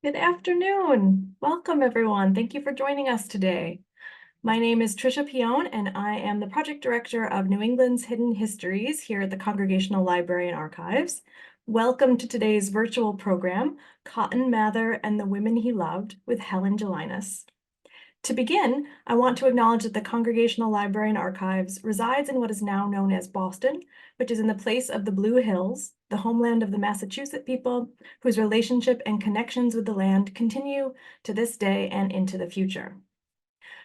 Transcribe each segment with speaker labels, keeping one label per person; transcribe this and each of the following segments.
Speaker 1: Good afternoon. Welcome, everyone. Thank you for joining us today. My name is Trisha Pione, and I am the project director of New England's Hidden Histories here at the Congregational Library and Archives. Welcome to today's virtual program, Cotton Mather and the Women He Loved, with Helen Gelinas. To begin, I want to acknowledge that the Congregational Library and Archives resides in what is now known as Boston, which is in the place of the Blue Hills, the homeland of the Massachusetts people, whose relationship and connections with the land continue to this day and into the future.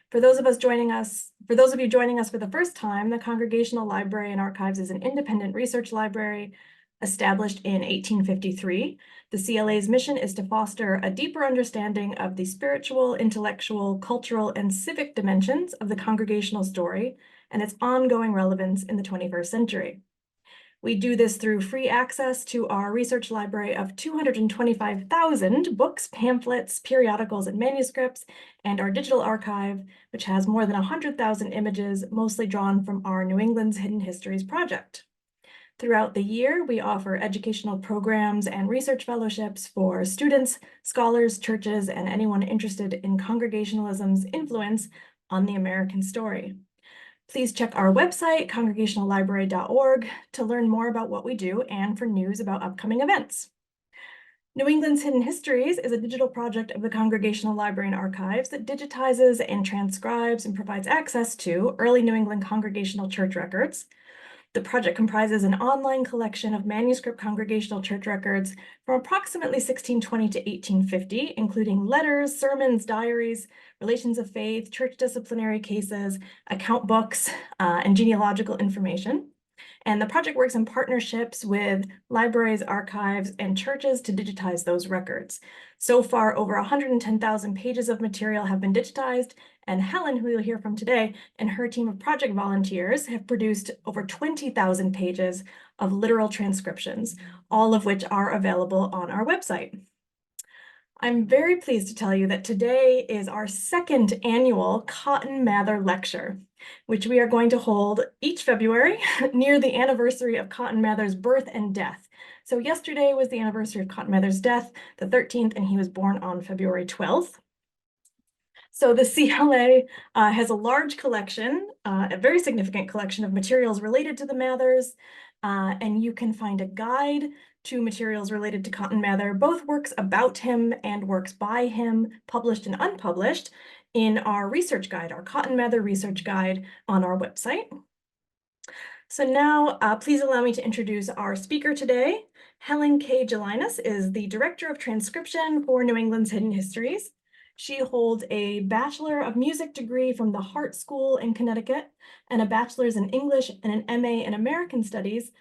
Speaker 1: For those of you joining us for the first time, the Congregational Library and Archives is an independent research library established in 1853. The CLA's mission is to foster a deeper understanding of the spiritual, intellectual, cultural, and civic dimensions of the congregational story and its ongoing relevance in the 21st century. We do this through free access to our research library of 225,000 books, pamphlets, periodicals, and manuscripts, and our digital archive, which has more than 100,000 images, mostly drawn from our New England's Hidden Histories project. Throughout the year, we offer educational programs and research fellowships for students, scholars, churches, and anyone interested in congregationalism's influence on the American story. Please check our website, congregationallibrary.org, to learn more about what we do and for news about upcoming events. New England's Hidden Histories is a digital project of the Congregational Library and Archives that digitizes and transcribes and provides access to early New England congregational church records. The project comprises an online collection of manuscript congregational church records from approximately 1620 to 1850, including letters, sermons, diaries, relations of faith, church disciplinary cases, account books, and genealogical information. And the project works in partnerships with libraries, archives, and churches to digitize those records. So far, over 110,000 pages of material have been digitized, and Helen, who you'll hear from today, and her team of project volunteers have produced over 20,000 pages of literal transcriptions, all of which are available on our website. I'm very pleased to tell you that today is our second annual Cotton Mather Lecture, which we are going to hold each February near the anniversary of Cotton Mather's birth and death. So yesterday was the anniversary of Cotton Mather's death, the 13th, and he was born on February 12th. So the CLA has a large collection, a very significant collection of materials related to the Mathers, and you can find a guide to materials related to Cotton Mather, both works about him and works by him, published and unpublished, in our research guide, our Cotton Mather research guide on our website. So now, please allow me to introduce our speaker today. Helen K. Gelinas is the Director of Transcription for New England's Hidden Histories. She holds a Bachelor of Music degree from the Hart School in Connecticut and a Bachelor's in English and an MA in American Studies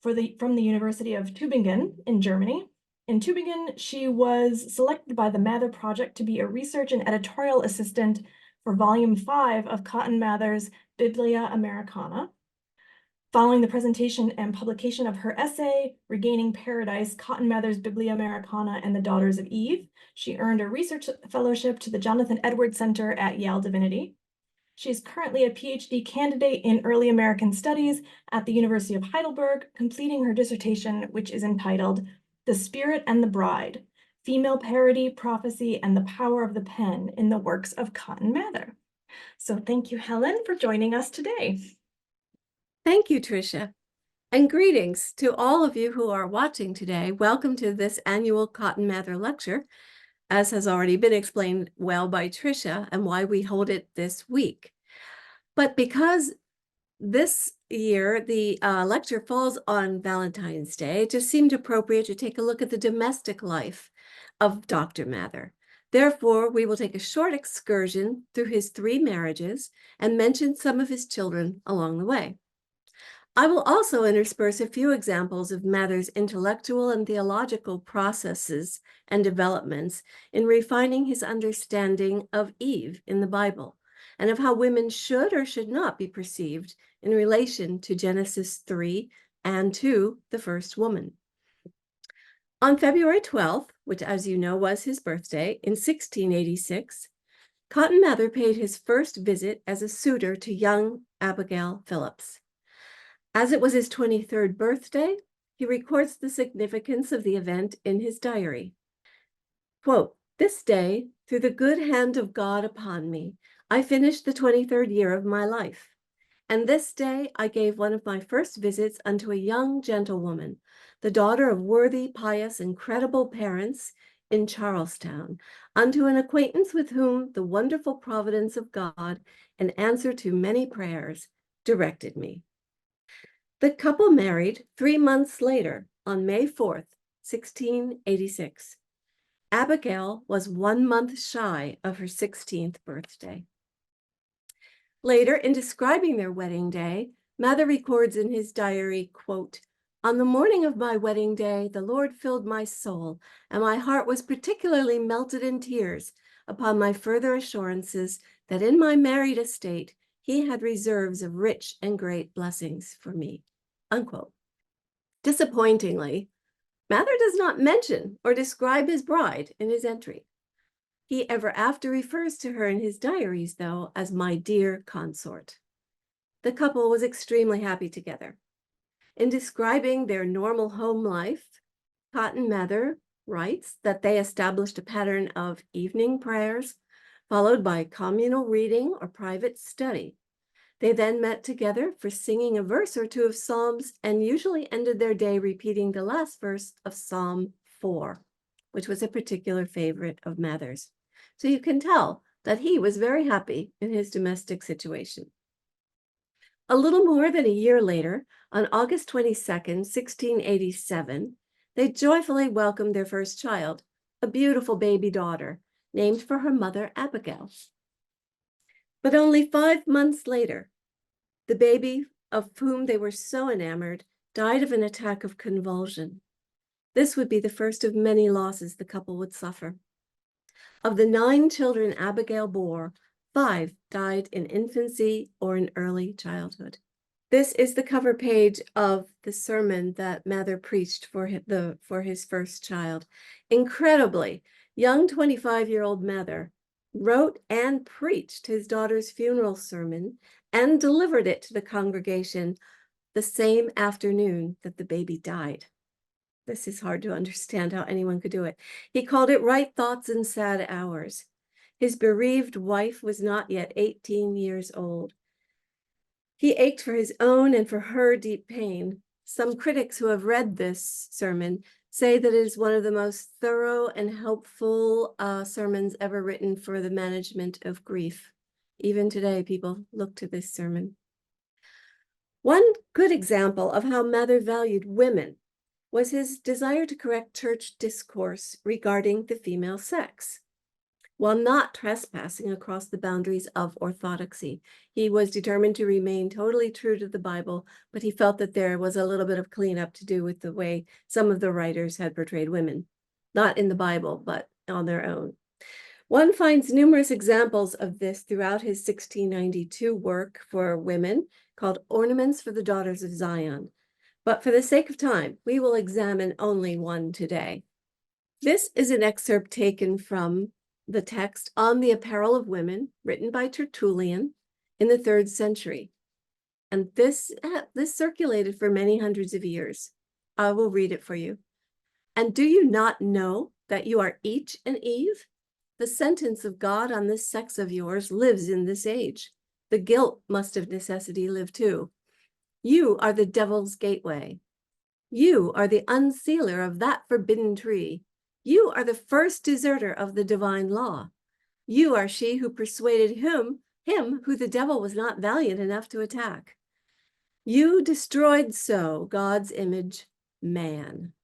Speaker 1: from the University of Tübingen in Germany. In Tübingen, she was selected by the Mather Project to be a research and editorial assistant for Volume 5 of Cotton Mather's Biblia Americana. Following the presentation and publication of her essay, Regaining Paradise, Cotton Mather's Biblia Americana and the Daughters of Eve, she earned a research fellowship to the Jonathan Edwards Center at Yale Divinity. She is currently a PhD candidate in Early American Studies at the University of Heidelberg, completing her dissertation, which is entitled The Spirit and the Bride, Female Parody, Prophecy, and the Power of the Pen in the Works of Cotton Mather. So thank you, Helen, for joining us today.
Speaker 2: Thank you, Tricia. And greetings to all of you who are watching today. Welcome to this annual Cotton Mather Lecture, as has already been explained well by Tricia, and why we hold it this week. But because this year the lecture falls on Valentine's Day, it just seemed appropriate to take a look at the domestic life of Dr. Mather. Therefore, we will take a short excursion through his 3 marriages and mention some of his children along the way. I will also intersperse a few examples of Mather's intellectual and theological processes and developments in refining his understanding of Eve in the Bible, and of how women should or should not be perceived in relation to Genesis 3 and to the first woman. On February 12th, which, as you know, was his birthday, in 1686, Cotton Mather paid his first visit as a suitor to young Abigail Phillips. As it was his 23rd birthday, he records the significance of the event in his diary. Quote, This day, through the good hand of God upon me, I finished the 23rd year of my life. And this day I gave one of my first visits unto a young gentlewoman, the daughter of worthy, pious, and credible parents in Charlestown, unto an acquaintance with whom the wonderful providence of God, in answer to many prayers, directed me. The couple married 3 months later, on May 4th, 1686. Abigail was 1 month shy of her 16th birthday. Later, in describing their wedding day, Mather records in his diary, quote, "On the morning of my wedding day, the Lord filled my soul, and my heart was particularly melted in tears upon my further assurances that in my married estate he had reserves of rich and great blessings for me." Unquote. Disappointingly, Mather does not mention or describe his bride in his entry. He ever after refers to her in his diaries, though, as my dear consort. The couple was extremely happy together. In describing their normal home life, Cotton Mather writes that they established a pattern of evening prayers, followed by communal reading or private study. They then met together for singing a verse or two of Psalms and usually ended their day repeating the last verse of Psalm 4, which was a particular favorite of Mather's. So you can tell that he was very happy in his domestic situation. A little more than a year later, on August 22nd, 1687, they joyfully welcomed their first child, a beautiful baby daughter, named for her mother, Abigail. But only 5 months later, the baby of whom they were so enamored died of an attack of convulsion. This would be the first of many losses the couple would suffer. Of the 9 children Abigail bore, 5 died in infancy or in early childhood. This is the cover page of the sermon that Mather preached for his first child. Incredibly, young 25-year-old Mather wrote and preached his daughter's funeral sermon and delivered it to the congregation the same afternoon that the baby died. This is hard to understand how anyone could do it. He called it Right Thoughts in Sad Hours. His bereaved wife was not yet 18 years old. He ached for his own and for her deep pain. Some critics who have read this sermon say that it is one of the most thorough and helpful sermons ever written for the management of grief. Even today, people look to this sermon. One good example of how Mather valued women was his desire to correct church discourse regarding the female sex. While not trespassing across the boundaries of orthodoxy, he was determined to remain totally true to the Bible, but he felt that there was a little bit of cleanup to do with the way some of the writers had portrayed women, not in the Bible, but on their own. One finds numerous examples of this throughout his 1692 work for women called Ornaments for the Daughters of Zion. But for the sake of time, we will examine only one today. This is an excerpt taken from the text On the Apparel of Women, written by Tertullian in the 3rd century. And this circulated for many hundreds of years. I will read it for you. "And do you not know that you are each an Eve? The sentence of God on this sex of yours lives in this age. The guilt must of necessity live too. You are the devil's gateway. You are the unsealer of that forbidden tree. You are the first deserter of the divine law. You are she who persuaded him who the devil was not valiant enough to attack. You destroyed so God's image, man.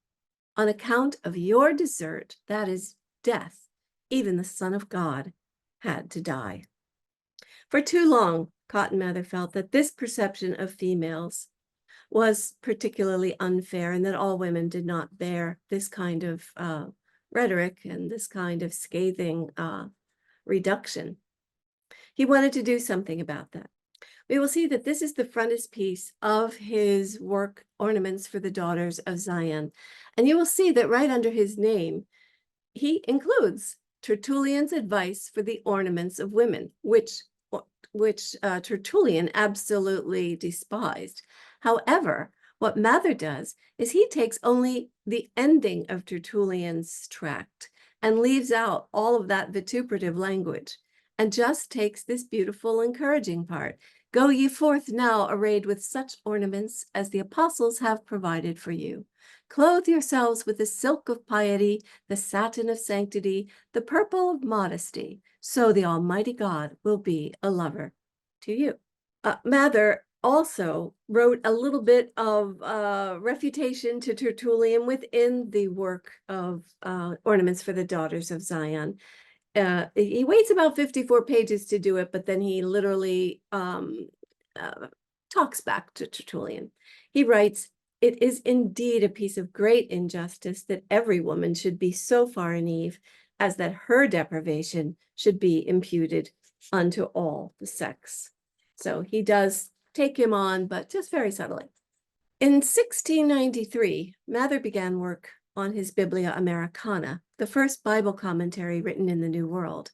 Speaker 2: On account of your desert, that is death, even the Son of God had to die." For too long, Cotton Mather felt that this perception of females was particularly unfair and that all women did not bear this kind of rhetoric and this kind of scathing reduction. He wanted to do something about that. We will see that this is the frontispiece of his work, Ornaments for the Daughters of Zion. And you will see that right under his name, he includes Tertullian's advice for the ornaments of women, which Tertullian absolutely despised. However, what Mather does is he takes only the ending of Tertullian's tract and leaves out all of that vituperative language and just takes this beautiful, encouraging part. Go ye forth now arrayed with such ornaments as the apostles have provided for you. Clothe yourselves with the silk of piety, the satin of sanctity, the purple of modesty, so the Almighty God will be a lover to you. Mather also wrote a little bit of refutation to Tertullian within the work of Ornaments for the Daughters of Zion. He waits about 54 pages to do it, but then he literally talks back to Tertullian. He writes, "It is indeed a piece of great injustice that every woman should be so far in Eve as that her deprivation should be imputed unto all the sex." So he does take him on, but just very subtly. In 1693, Mather began work on his Biblia Americana, the first Bible commentary written in the New World.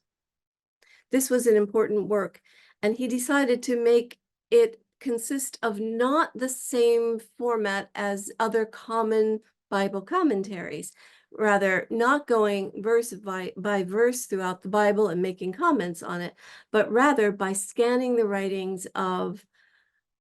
Speaker 2: This was an important work, and he decided to make it consist of not the same format as other common Bible commentaries, rather not going verse by verse throughout the Bible and making comments on it, but rather by scanning the writings of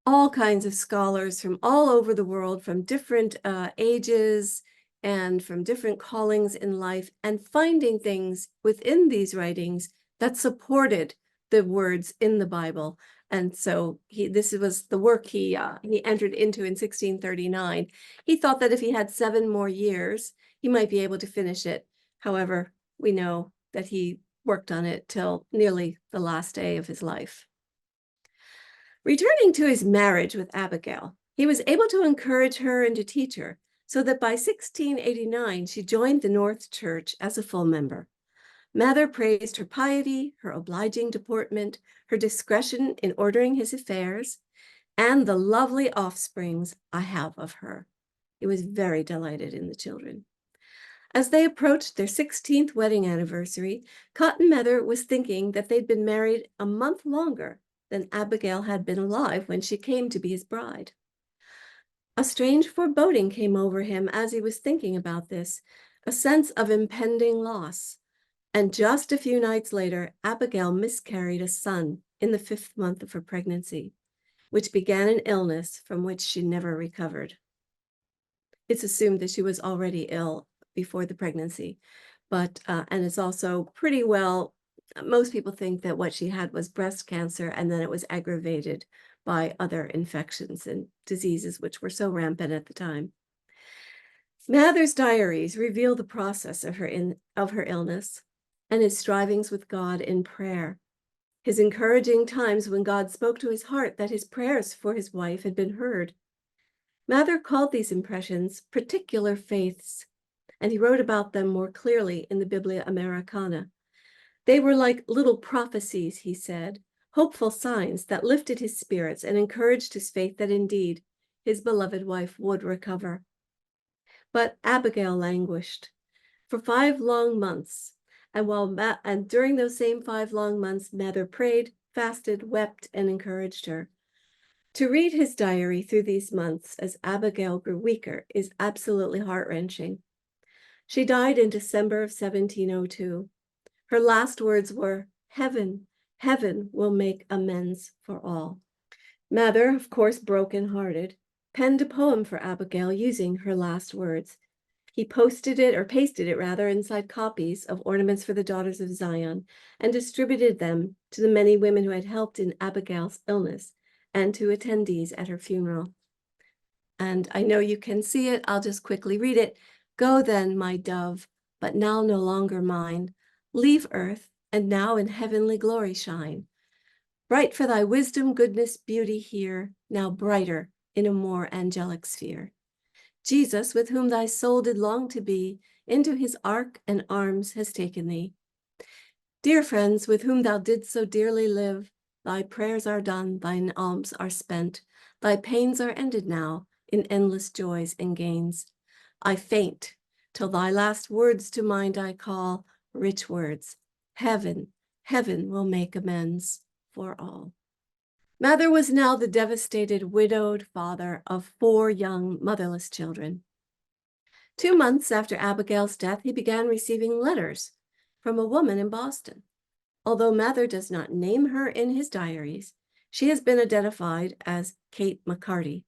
Speaker 2: all kinds of scholars from all over the world, from different ages and from different callings in life, and finding things within these writings that supported the words in the Bible. And so this was the work he entered into in 1639. He thought that if he had 7 more years, he might be able to finish it. However, we know that he worked on it till nearly the last day of his life. Returning to his marriage with Abigail, he was able to encourage her and to teach her, so that by 1689 she joined the North Church as a full member. Mather praised her piety, her obliging deportment, her discretion in ordering his affairs, and the lovely offsprings I have of her. He was very delighted in the children. As they approached their 16th wedding anniversary, Cotton Mather was thinking that they'd been married a month longer than Abigail had been alive when she came to be his bride. A strange foreboding came over him as he was thinking about this, a sense of impending loss. And just a few nights later, Abigail miscarried a son in the 5th month of her pregnancy, which began an illness from which she never recovered. It's assumed that she was already ill before the pregnancy, but and it's also pretty well, most people think that what she had was breast cancer, and then it was aggravated by other infections and diseases which were so rampant at the time. Mather's diaries reveal the process of her illness and his strivings with God in prayer, his encouraging times when God spoke to his heart that his prayers for his wife had been heard. Mather called these impressions particular faiths, and he wrote about them more clearly in the Biblia Americana. They were like little prophecies, he said, hopeful signs that lifted his spirits and encouraged his faith that indeed his beloved wife would recover. But Abigail languished for 5 long months, and during those same 5 long months, Mather prayed, fasted, wept, and encouraged her. To read his diary through these months as Abigail grew weaker is absolutely heart-wrenching. She died in December of 1702. Her last words were, "Heaven, heaven will make amends for all." Mather, of course broken-hearted, penned a poem for Abigail using her last words. He pasted it inside copies of Ornaments for the Daughters of Zion and distributed them to the many women who had helped in Abigail's illness and to attendees at her funeral. And I know you can see it. I'll just quickly read it. "Go then, my dove, but now no longer mine. Leave earth, and now in heavenly glory shine. Bright for thy wisdom, goodness, beauty here, now brighter in a more angelic sphere. Jesus, with whom thy soul did long to be, into his ark and arms has taken thee. Dear friends, with whom thou didst so dearly live, thy prayers are done, thine alms are spent, thy pains are ended now in endless joys and gains. I faint till thy last words to mind I call, rich words. Heaven, heaven will make amends for all." Mather was now the devastated, widowed father of 4 young motherless children. 2 months after Abigail's death, he began receiving letters from a woman in Boston. Although Mather does not name her in his diaries, she has been identified as Kate McCarty.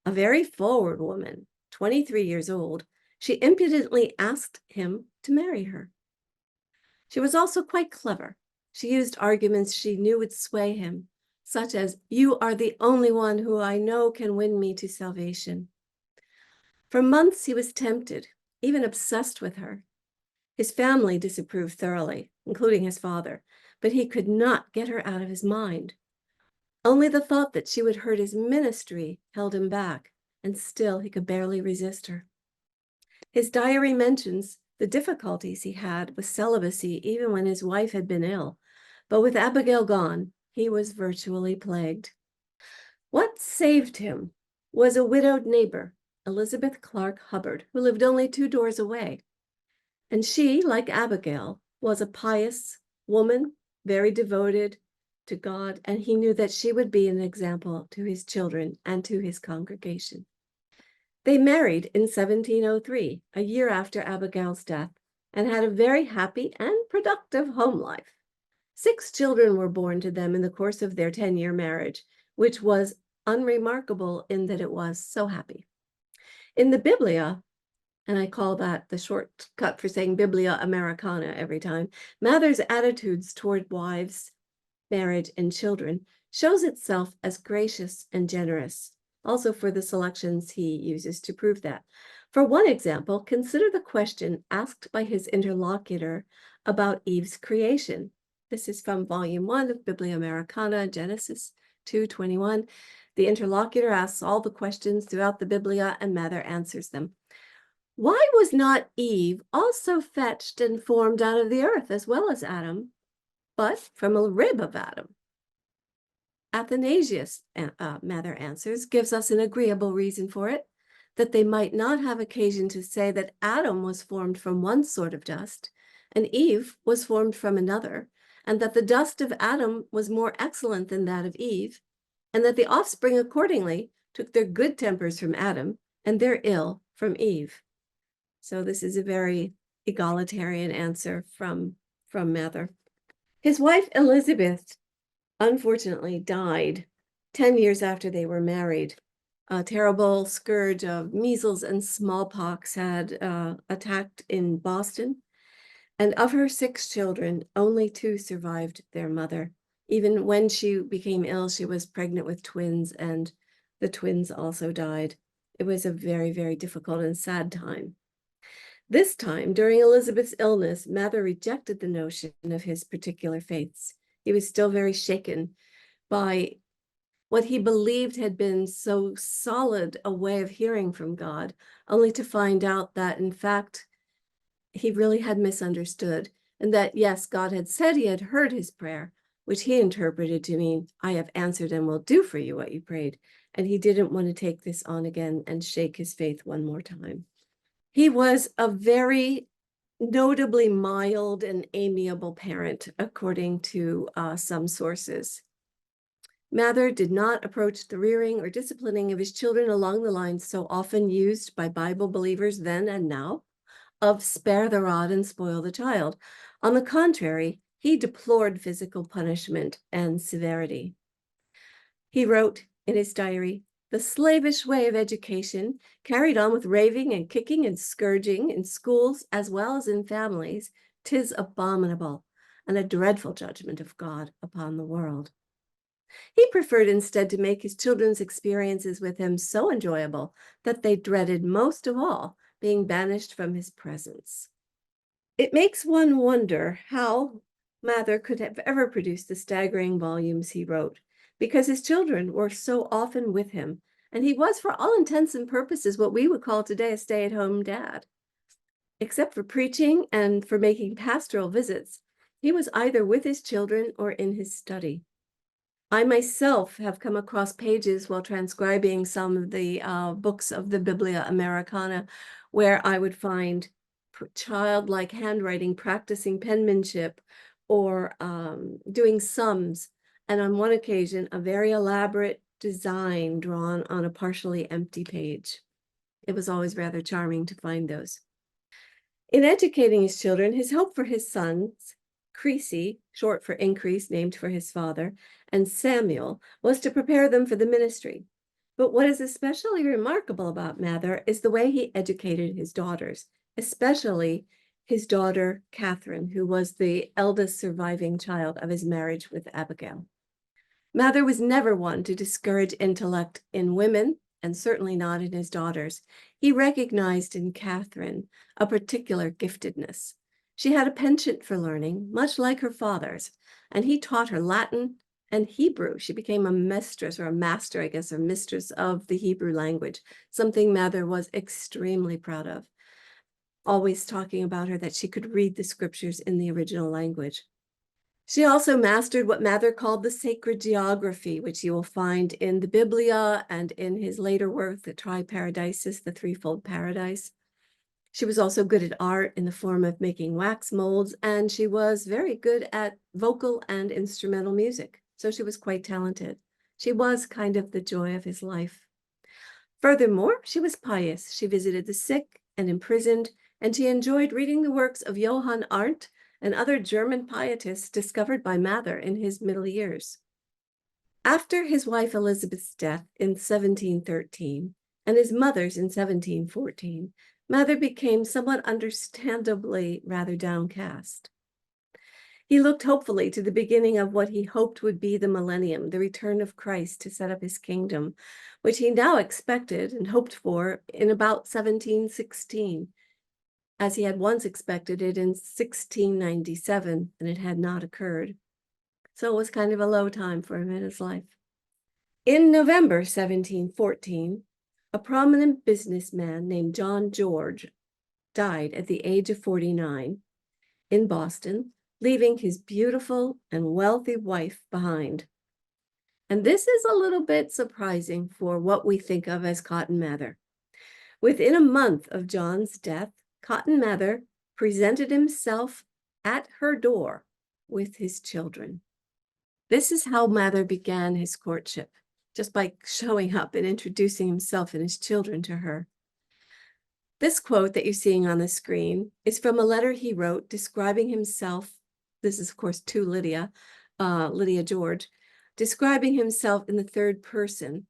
Speaker 2: A very forward woman, 23 years old, she impudently asked him to marry her. She was also quite clever. She used arguments she knew would sway him, such as, "You are the only one who I know can win me to salvation." For months he was tempted, even obsessed with her. His family disapproved thoroughly, including his father, but he could not get her out of his mind. Only the thought that she would hurt his ministry held him back, and still he could barely resist her. His diary mentions the difficulties he had with celibacy even when his wife had been ill, but with Abigail gone, he was virtually plagued. What saved him was a widowed neighbor, Elizabeth Clark Hubbard, who lived only 2 doors away. And she, like Abigail, was a pious woman, very devoted to God, and he knew that she would be an example to his children and to his congregation. They married in 1703, a year after Abigail's death, and had a very happy and productive home life. 6 children were born to them in the course of their 10-year marriage, which was unremarkable in that it was so happy. In the Biblia, and I call that the shortcut for saying Biblia Americana every time, Mather's attitudes toward wives, marriage, and children shows itself as gracious and generous, also for the selections he uses to prove that. For one example, consider the question asked by his interlocutor about Eve's creation. This is from Volume 1 of Biblia Americana, Genesis 2:21. The interlocutor asks all the questions throughout the Biblia, and Mather answers them. Why was not Eve also fetched and formed out of the earth as well as Adam, but from a rib of Adam? Athanasius, Mather answers, gives us an agreeable reason for it, that they might not have occasion to say that Adam was formed from one sort of dust, and Eve was formed from another, and that the dust of Adam was more excellent than that of Eve, and that the offspring accordingly took their good tempers from Adam, and their ill from Eve. So this is a very egalitarian answer from Mather. His wife, Elizabeth, unfortunately died 10 years after they were married. A terrible scourge of measles and smallpox had attacked in Boston. And of her 6 children, only 2 survived their mother. Even when she became ill, she was pregnant with twins, and the twins also died. It was a very, very difficult and sad time. This time, during Elizabeth's illness, Mather rejected the notion of his particular faiths. He was still very shaken by what he believed had been so solid a way of hearing from God, only to find out that, in fact, he really had misunderstood, and that, yes, God had said he had heard his prayer, which he interpreted to mean, I have answered and will do for you what you prayed. And he didn't want to take this on again and shake his faith one more time. He was a very notably mild and amiable parent, according to some sources. Mather did not approach the rearing or disciplining of his children along the lines so often used by Bible believers then and now, of spare the rod and spoil the child. On the contrary, he deplored physical punishment and severity. He wrote in his diary, the slavish way of education, carried on with raving and kicking and scourging in schools as well as in families, 'tis abominable, and a dreadful judgment of God upon the world. He preferred instead to make his children's experiences with him so enjoyable that they dreaded most of all being banished from his presence. It makes one wonder how Mather could have ever produced the staggering volumes he wrote, because his children were so often with him, and he was, for all intents and purposes, what we would call today a stay-at-home dad. Except for preaching and for making pastoral visits, he was either with his children or in his study. I myself have come across pages while transcribing some of the books of the Biblia Americana, where I would find childlike handwriting, practicing penmanship, or doing sums. And on one occasion, a very elaborate design drawn on a partially empty page. It was always rather charming to find those. In educating his children, his hope for his sons, Creasy, short for increase, named for his father, and Samuel, was to prepare them for the ministry. But what is especially remarkable about Mather is the way he educated his daughters, especially his daughter, Katherine, who was the eldest surviving child of his marriage with Abigail. Mather was never one to discourage intellect in women, and certainly not in his daughters. He recognized in Katherine a particular giftedness. She had a penchant for learning, much like her father's, and he taught her Latin and Hebrew. She became a mistress, or a master, I guess, or mistress of the Hebrew language, something Mather was extremely proud of, always talking about her that she could read the scriptures in the original language. She also mastered what Mather called the sacred geography, which you will find in the Biblia and in his later work, the Triparadises, the Threefold Paradise. She was also good at art in the form of making wax molds, and she was very good at vocal and instrumental music. So she was quite talented. She was kind of the joy of his life. Furthermore, she was pious. She visited the sick and imprisoned, and she enjoyed reading the works of Johann Arndt and other German pietists discovered by Mather in his middle years. After his wife Elizabeth's death in 1713 and his mother's in 1714, Mather became somewhat understandably rather downcast. He looked hopefully to the beginning of what he hoped would be the millennium, the return of Christ to set up his kingdom, which he now expected and hoped for in about 1716, as he had once expected it in 1697, and it had not occurred. So it was kind of a low time for him in his life. In November 1714, a prominent businessman named John George died at the age of 49 in Boston, leaving his beautiful and wealthy wife behind. And this is a little bit surprising for what we think of as Cotton Mather. Within a month of John's death, Cotton Mather presented himself at her door with his children. This is how Mather began his courtship, just by showing up and introducing himself and his children to her. This quote that you're seeing on the screen is from a letter he wrote describing himself. This is, of course, to Lydia, Lydia George, describing himself in the third person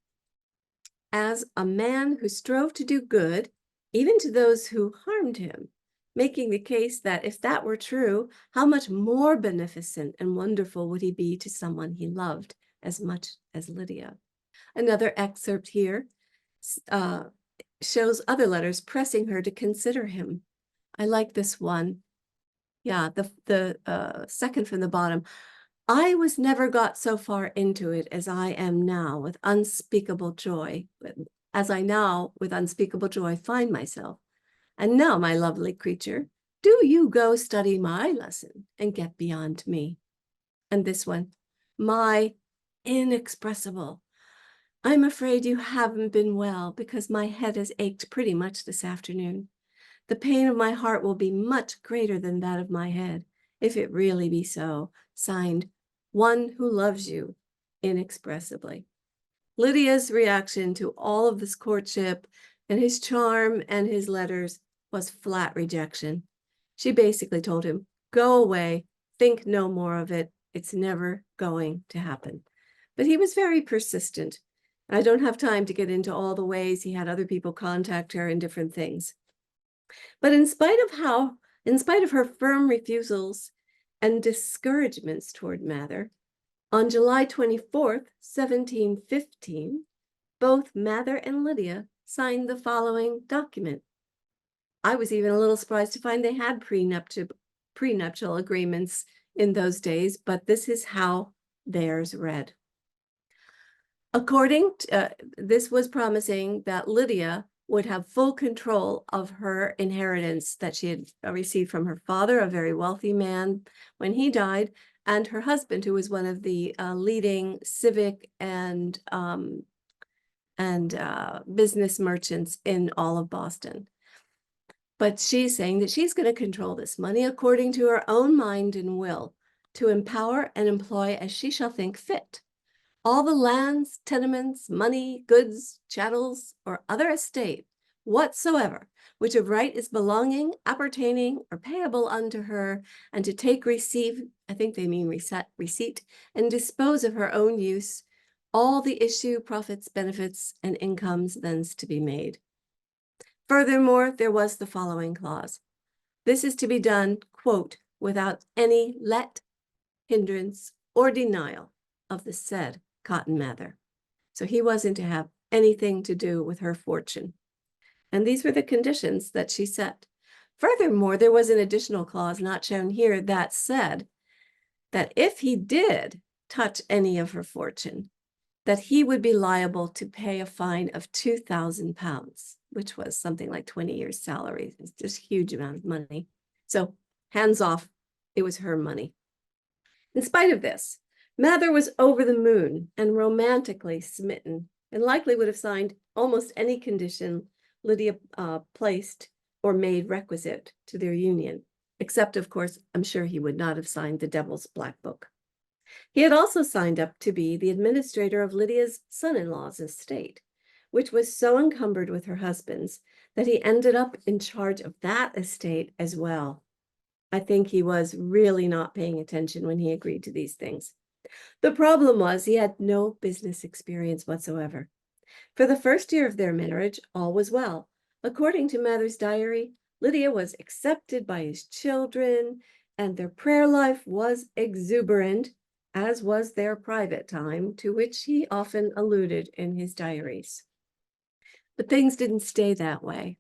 Speaker 2: as a man who strove to do good, even to those who harmed him, making the case that if that were true, how much more beneficent and wonderful would he be to someone he loved as much as Lydia. Another excerpt here shows other letters pressing her to consider him. I like this one. Yeah, the second from the bottom. I was never got so far into it as I am now with unspeakable joy, as I now with unspeakable joy find myself. And now, my lovely creature, do you go study my lesson and get beyond me. And this one, my inexpressible. I'm afraid you haven't been well because my head has ached pretty much this afternoon. The pain of my heart will be much greater than that of my head, if it really be so. Signed, one who loves you inexpressibly. Lydia's reaction to all of this courtship and his charm and his letters was flat rejection. She basically told him, go away, think no more of it. It's never going to happen. But he was very persistent. I don't have time to get into all the ways he had other people contact her in different things. But in spite of her firm refusals and discouragements toward Mather, on July 24th, 1715, both Mather and Lydia signed the following document. I was even a little surprised to find they had prenuptial agreements in those days, but this is how theirs read. According to, this was promising that Lydia would have full control of her inheritance that she had received from her father, a very wealthy man, when he died, and her husband, who was one of the leading civic and business merchants in all of Boston. But she's saying that she's going to control this money according to her own mind and will, to empower and employ as she shall think fit. All the lands, tenements, money, goods, chattels, or other estate whatsoever, which of right is belonging, appertaining, or payable unto her, and to take, receive, I think they mean receipt, and dispose of her own use, all the issue, profits, benefits, and incomes thence to be made. Furthermore, there was the following clause. This is to be done, quote, without any let, hindrance, or denial of the said Cotton Mather. So he wasn't to have anything to do with her fortune. And these were the conditions that she set. Furthermore, there was an additional clause not shown here that said that if he did touch any of her fortune, that he would be liable to pay a fine of £2,000, which was something like 20 years' salary. It's just a huge amount of money. So hands off, it was her money. In spite of this, Mather was over the moon and romantically smitten, and likely would have signed almost any condition Lydia placed or made requisite to their union, except, of course, I'm sure he would not have signed the Devil's Black Book. He had also signed up to be the administrator of Lydia's son-in-law's estate, which was so encumbered with her husband's that he ended up in charge of that estate as well. I think he was really not paying attention when he agreed to these things. The problem was he had no business experience whatsoever. For the first year of their marriage, all was well. According to Mather's diary, Lydia was accepted by his children, and their prayer life was exuberant, as was their private time, to which he often alluded in his diaries. But things didn't stay that way.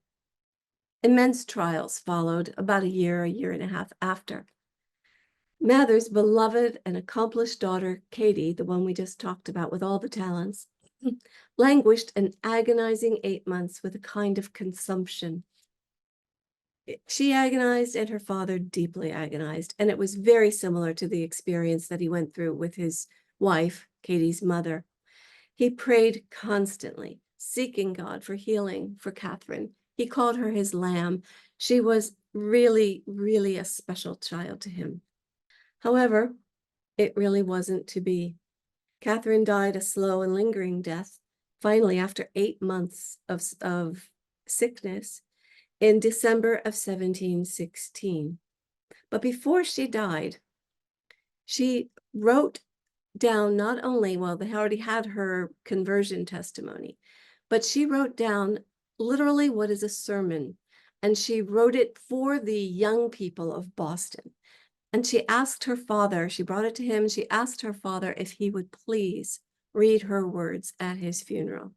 Speaker 2: Immense trials followed about a year and a half after. Mather's beloved and accomplished daughter, Katie, the one we just talked about with all the talents, languished an agonizing 8 months with a kind of consumption. She agonized and her father deeply agonized, and it was very similar to the experience that he went through with his wife, Katie's mother. He prayed constantly, seeking God for healing for Katherine. He called her his lamb. She was really, really a special child to him. However, it really wasn't to be. Katherine died a slow and lingering death, finally after 8 months of sickness, in December of 1716. But before she died, she wrote down not only, well, they already had her conversion testimony, but she wrote down literally what is a sermon, and she wrote it for the young people of Boston. And she asked her father, she brought it to him, she asked her father if he would please read her words at his funeral.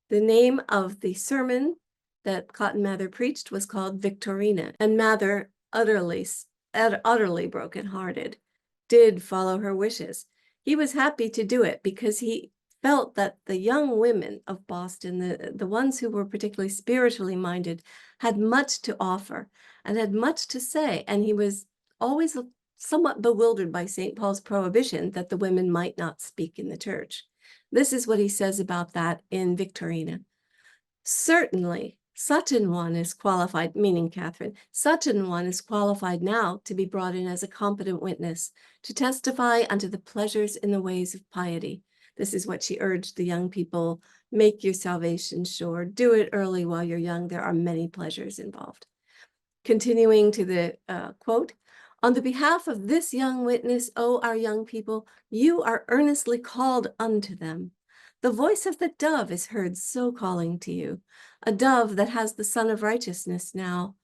Speaker 2: The name of the sermon that Cotton Mather preached was called Victorina, and Mather, utterly brokenhearted, did follow her wishes. He was happy to do it because he felt that the young women of Boston, the ones who were particularly spiritually minded, had much to offer and had much to say, and he was always somewhat bewildered by St. Paul's prohibition that the women might not speak in the church. This is what he says about that in Victorina. Certainly, such an one is qualified, meaning Katherine, such an one is qualified now to be brought in as a competent witness, to testify unto the pleasures in the ways of piety. This is what she urged the young people: make your salvation sure, do it early while you're young. There are many pleasures involved. Continuing to the quote, on the behalf of this young witness, O our young people, you are earnestly called unto them. The voice of the dove is heard so calling to you, a dove that has the Son of Righteousness now,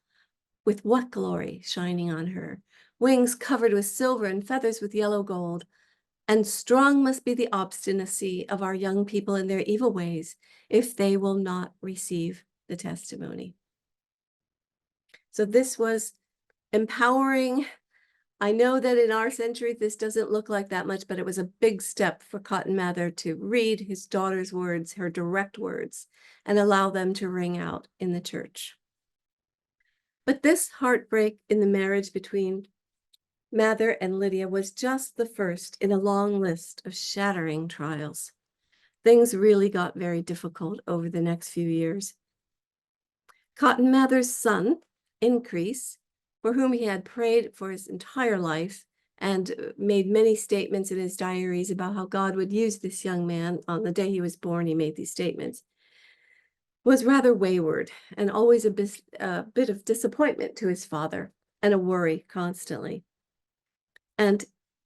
Speaker 2: with what glory shining on her, wings covered with silver and feathers with yellow gold. And strong must be the obstinacy of our young people in their evil ways, if they will not receive the testimony. So this was empowering. I know that in our century, this doesn't look like that much, but it was a big step for Cotton Mather to read his daughter's words, her direct words, and allow them to ring out in the church. But this heartbreak in the marriage between Mather and Lydia was just the first in a long list of shattering trials. Things really got very difficult over the next few years. Cotton Mather's son, Increase, for whom he had prayed for his entire life and made many statements in his diaries about how God would use this young man. On the day he was born, he made these statements. was rather wayward and always a bit of disappointment to his father and a worry constantly. And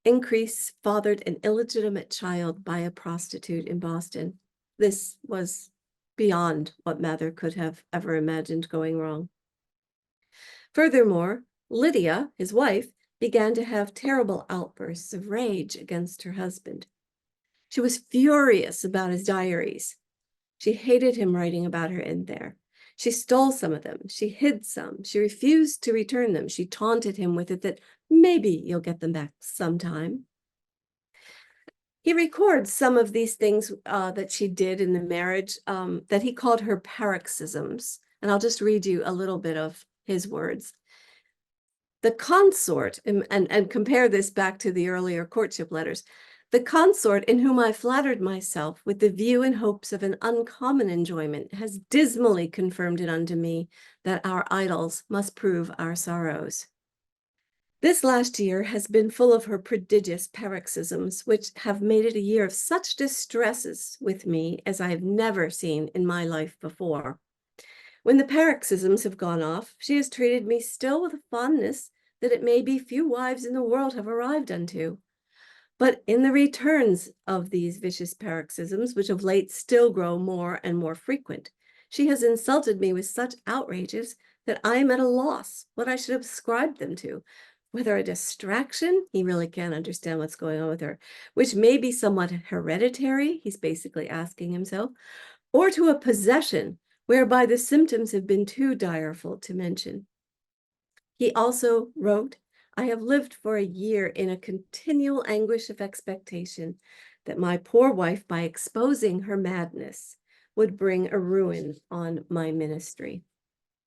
Speaker 2: Increase fathered an illegitimate child by a prostitute in Boston. This was beyond what Mather could have ever imagined going wrong. Furthermore, Lydia, his wife, began to have terrible outbursts of rage against her husband. She was furious about his diaries. She hated him writing about her in there. She stole some of them. She hid some. She refused to return them. She taunted him with it that maybe you'll get them back sometime. He records some of these things that she did in the marriage that he called her paroxysms. And I'll just read you a little bit of his words. The consort, and compare this back to the earlier courtship letters, the consort in whom I flattered myself with the view and hopes of an uncommon enjoyment has dismally confirmed it unto me that our idols must prove our sorrows. This last year has been full of her prodigious paroxysms, which have made it a year of such distresses with me as I have never seen in my life before. When the paroxysms have gone off, she has treated me still with a fondness that it may be few wives in the world have arrived unto. But in the returns of these vicious paroxysms, which of late still grow more and more frequent, she has insulted me with such outrages that I am at a loss what I should have ascribed them to, whether a distraction, he really can't understand what's going on with her, which may be somewhat hereditary, he's basically asking himself, or to a possession whereby the symptoms have been too direful to mention. He also wrote, I have lived for a year in a continual anguish of expectation that my poor wife, by exposing her madness, would bring a ruin on my ministry.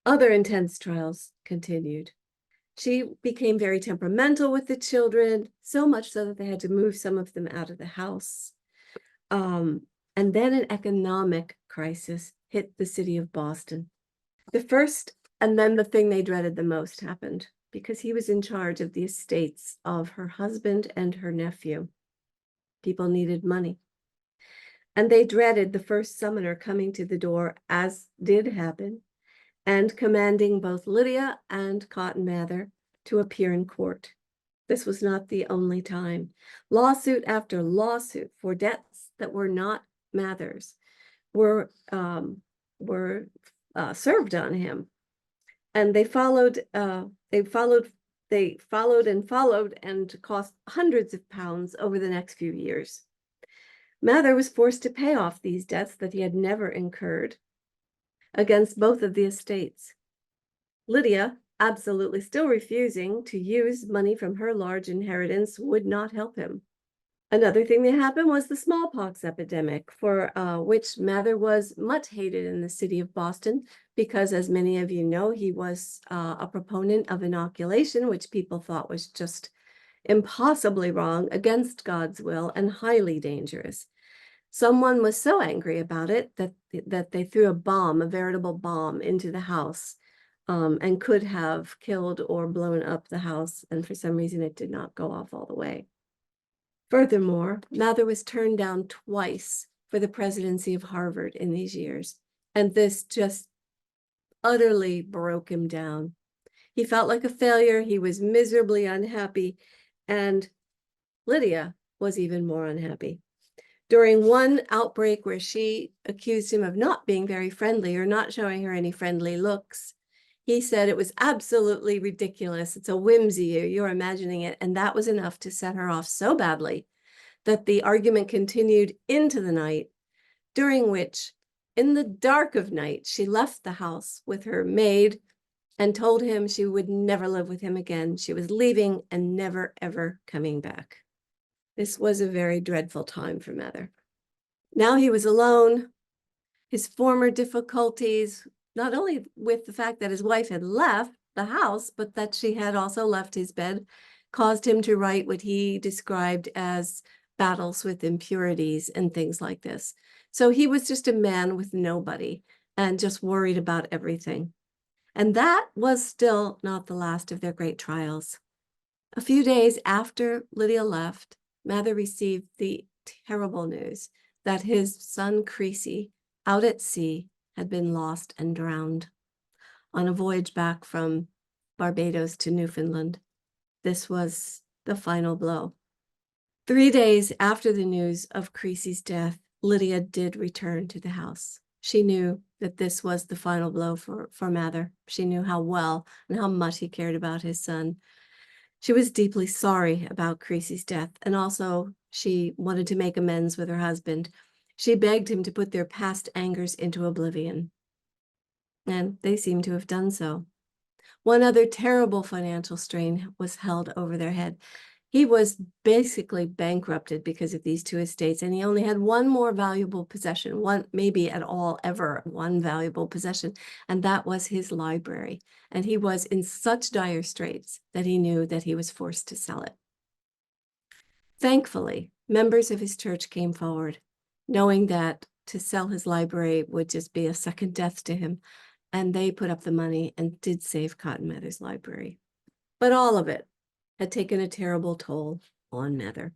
Speaker 2: Other intense trials continued. She became very temperamental with the children, so much so that they had to move some of them out of the house. And then an economic crisis hit the city of Boston. The first, and then the thing they dreaded the most happened, because he was in charge of the estates of her husband and her nephew. People needed money. And they dreaded the first summoner coming to the door, as did happen, and commanding both Lydia and Cotton Mather to appear in court. This was not the only time. Lawsuit after lawsuit for debts that were not Mather's were served on him, and they followed and cost hundreds of pounds over the next few years. Mather was forced to pay off these debts that he had never incurred against both of the estates. Lydia, absolutely still refusing to use money from her large inheritance, would not help him. Another thing that happened was the smallpox epidemic, for which Mather was much hated in the city of Boston, because, as many of you know, he was a proponent of inoculation, which people thought was just impossibly wrong, against God's will, and highly dangerous. Someone was so angry about it that they threw a bomb, a veritable bomb, into the house, and could have killed or blown up the house, and for some reason it did not go off all the way. Furthermore, Mather was turned down twice for the presidency of Harvard in these years, and this just utterly broke him down. He felt like a failure. He was miserably unhappy, and Lydia was even more unhappy. During one outbreak where she accused him of not being very friendly or not showing her any friendly looks, he said it was absolutely ridiculous. It's a whimsy. You're imagining it. And that was enough to set her off so badly that the argument continued into the night, during which, in the dark of night, she left the house with her maid and told him she would never live with him again. She was leaving and never, ever coming back. This was a very dreadful time for Mather. Now he was alone. His former difficulties, not only with the fact that his wife had left the house, but that she had also left his bed, caused him to write what he described as battles with impurities and things like this. So he was just a man with nobody and just worried about everything. And that was still not the last of their great trials. A few days after Lydia left, Mather received the terrible news that his son Creasy, out at sea, had been lost and drowned on a voyage back from Barbados to Newfoundland. This was the final blow. 3 days after the news of Creasy's death, Lydia did return to the house. She knew that this was the final blow for Mather. She knew how well and how much he cared about his son. She was deeply sorry about Creasy's death, and also she wanted to make amends with her husband. She begged him to put their past angers into oblivion, and they seem to have done so. One other terrible financial strain was held over their head. He was basically bankrupted because of these two estates, and he only had one more valuable possession, one, maybe at all ever one valuable possession, and that was his library. And he was in such dire straits that he knew that he was forced to sell it. Thankfully, members of his church came forward, knowing that to sell his library would just be a second death to him, and they put up the money and did save Cotton Mather's library. But all of it had taken a terrible toll on Mather.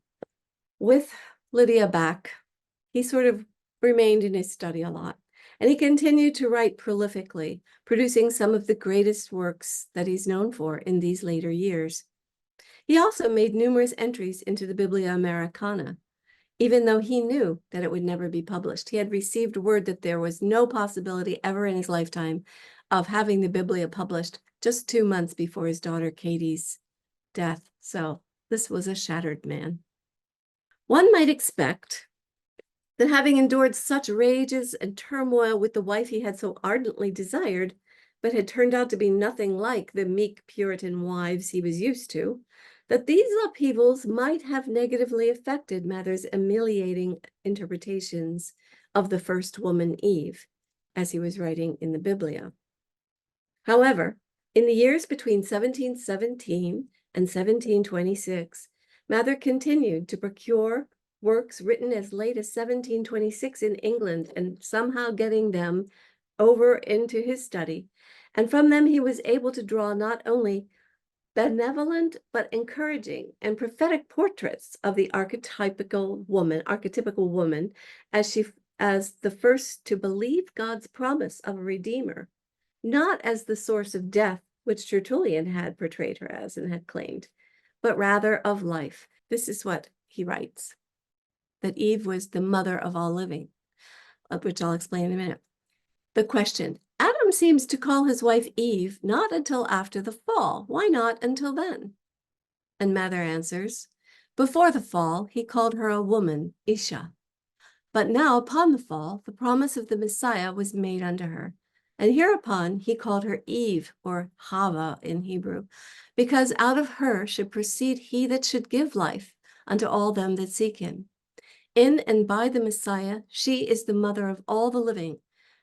Speaker 2: With Lydia back, he sort of remained in his study a lot, and he continued to write prolifically, producing some of the greatest works that he's known for in these later years. He also made numerous entries into the Biblia Americana, even though he knew that it would never be published. He had received word that there was no possibility ever in his lifetime of having the Biblia published just 2 months before his daughter Katie's death. So this was a shattered man. One might expect that having endured such rages and turmoil with the wife he had so ardently desired, but had turned out to be nothing like the meek Puritan wives he was used to, that these upheavals might have negatively affected Mather's humiliating interpretations of the first woman, Eve, as he was writing in the Biblia. However, in the years between 1717 and 1726, Mather continued to procure works written as late as 1726 in England and somehow getting them over into his study. And from them, he was able to draw not only benevolent but encouraging and prophetic portraits of the archetypical woman as the first to believe God's promise of a redeemer, not as the source of death, which Tertullian had portrayed her as and had claimed, but rather of life. This is what he writes, that Eve was the mother of all living, which I'll explain in a minute. The question: Adam seems to call his wife Eve not until after the fall. Why not until then? And Mather answers, before the fall, he called her a woman, Isha. But now upon the fall, the promise of the Messiah was made unto her. And hereupon he called her Eve, or Hava in Hebrew, because out of her should proceed he that should give life unto all them that seek him. In and by the Messiah, she is the mother of all the living,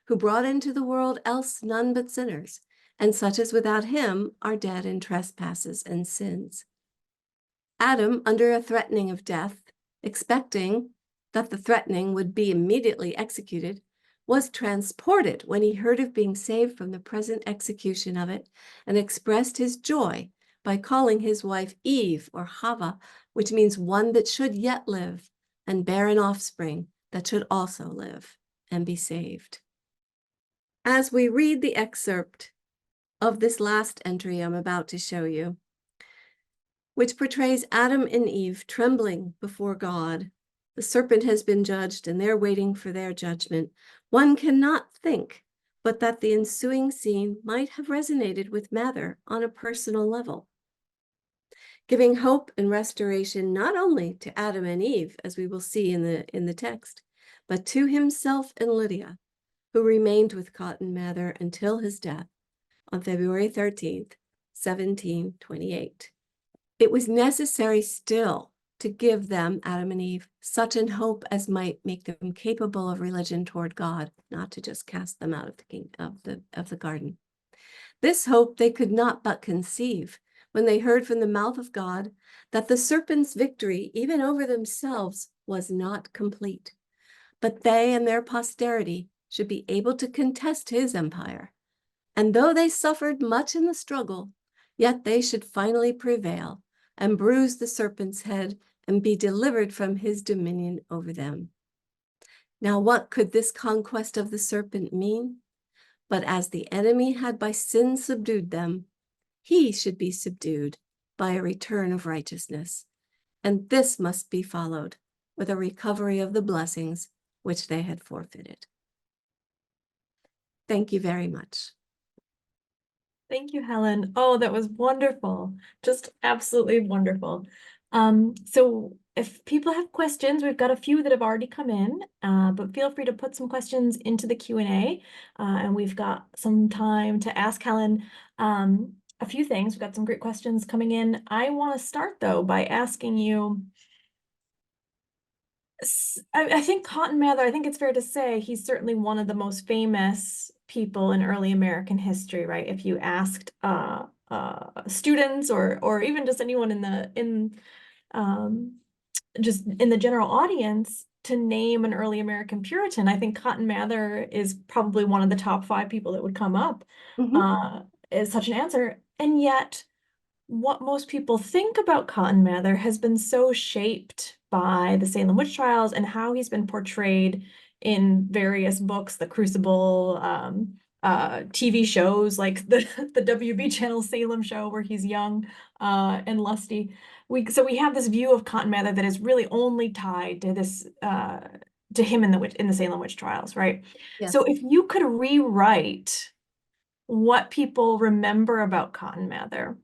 Speaker 2: who brought into the world else none but sinners, and such as without him are dead in trespasses and sins. Adam, under a threatening of death, expecting that the threatening would be immediately executed, was transported when he heard of being saved from the present execution of it, and expressed his joy by calling his wife Eve, or Hava, which means one that should yet live, and bear an offspring that should also live and be saved. As we read the excerpt of this last entry I'm about to show you, which portrays Adam and Eve trembling before God, the serpent has been judged and they're waiting for their judgment, one cannot think but that the ensuing scene might have resonated with Mather on a personal level, giving hope and restoration not only to Adam and Eve, as we will see in the text, but to himself and Lydia, who remained with Cotton Mather until his death on February 13th, 1728. It was necessary still to give them, Adam and Eve, such an hope as might make them capable of religion toward God, not to just cast them out of the garden. This hope they could not but conceive when they heard from the mouth of God that the serpent's victory, even over themselves, was not complete, but they and their posterity should be able to contest his empire. And though they suffered much in the struggle, yet they should finally prevail and bruise the serpent's head and be delivered from his dominion over them. Now, what could this conquest of the serpent mean? But as the enemy had by sin subdued them, he should be subdued by a return of righteousness. And this must be followed with a recovery of the blessings which they had forfeited. Thank you very much.
Speaker 1: Thank you, Helen. Oh, that was wonderful. Just absolutely wonderful. So if people have questions, we've got a few that have already come in, but feel free to put some questions into the Q&A, and we've got some time to ask Helen a few things. We've got some great questions coming in. I want to start, though, by asking you, I think Cotton Mather, I think it's fair to say he's certainly one of the most famous people in early American history, right? If you asked students or even just anyone just in the general audience to name an early American Puritan, I think Cotton Mather is probably one of the top 5 people that would come up as such an answer. And yet, what most people think about Cotton Mather has been so shaped by the Salem witch trials and how he's been portrayed in various books, The Crucible, TV shows like the WB channel Salem show where he's young and lusty. So we have this view of Cotton Mather that is really only tied to this to him in the Salem witch trials, right?
Speaker 2: Yes.
Speaker 1: So if you could rewrite what people remember about Cotton Mather,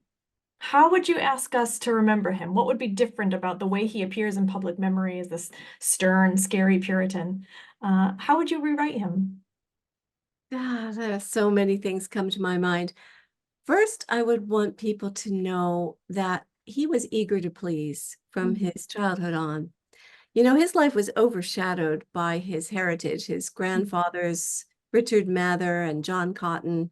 Speaker 1: how would you ask us to remember him? What would be different about the way he appears in public memory as this stern, scary Puritan? How would you rewrite him?
Speaker 2: There are so many things come to my mind. First, I would want people to know that he was eager to please from his childhood on. You know, his life was overshadowed by his heritage, his grandfathers, Richard Mather and John Cotton,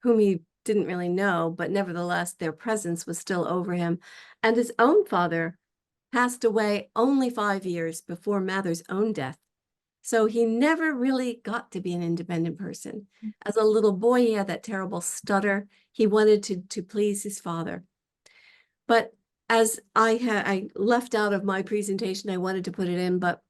Speaker 2: whom he didn't really know, but nevertheless, their presence was still over him. And his own father passed away only 5 years before Mather's own death. So he never really got to be an independent person. As a little boy, he had that terrible stutter. He wanted to please his father. But as I left out of my presentation, I wanted to put it in, but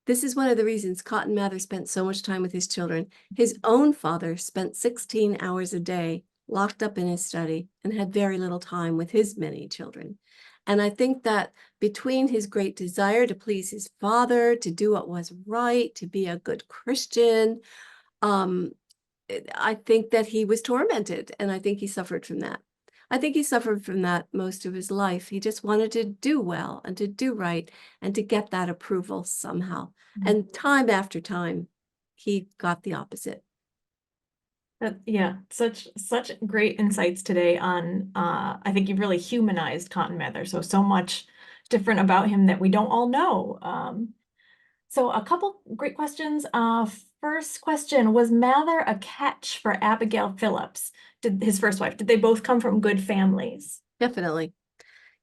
Speaker 2: this is one of the reasons Cotton Mather spent so much time with his children. His own father spent 16 hours a day locked up in his study and had very little time with his many children. And I think that between his great desire to please his father, to do what was right, to be a good Christian, I think that he was tormented, and I think he suffered from that. I think he suffered from that most of his life. He just wanted to do well and to do right and to get that approval somehow. And time after time, he got the opposite.
Speaker 1: Yeah, such great insights today on I think you've really humanized Cotton Mather. So much different about him that we don't all know. So a couple great questions. First question, was Mather a catch for Abigail Phillips, his first wife? Did they both come from good families?
Speaker 2: Definitely.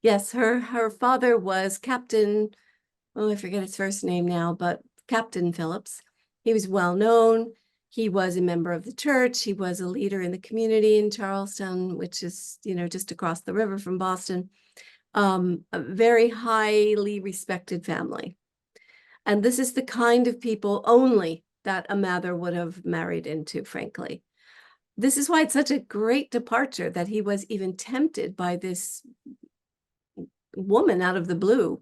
Speaker 2: Yes, her father was Captain, oh, I forget his first name now, but Captain Phillips. He was well known. He was a member of the church. He was a leader in the community in Charlestown, which is, you know, just across the river from Boston. A very highly respected family. And this is the kind of people only that a Mather would have married into, frankly. This is why it's such a great departure that he was even tempted by this woman out of the blue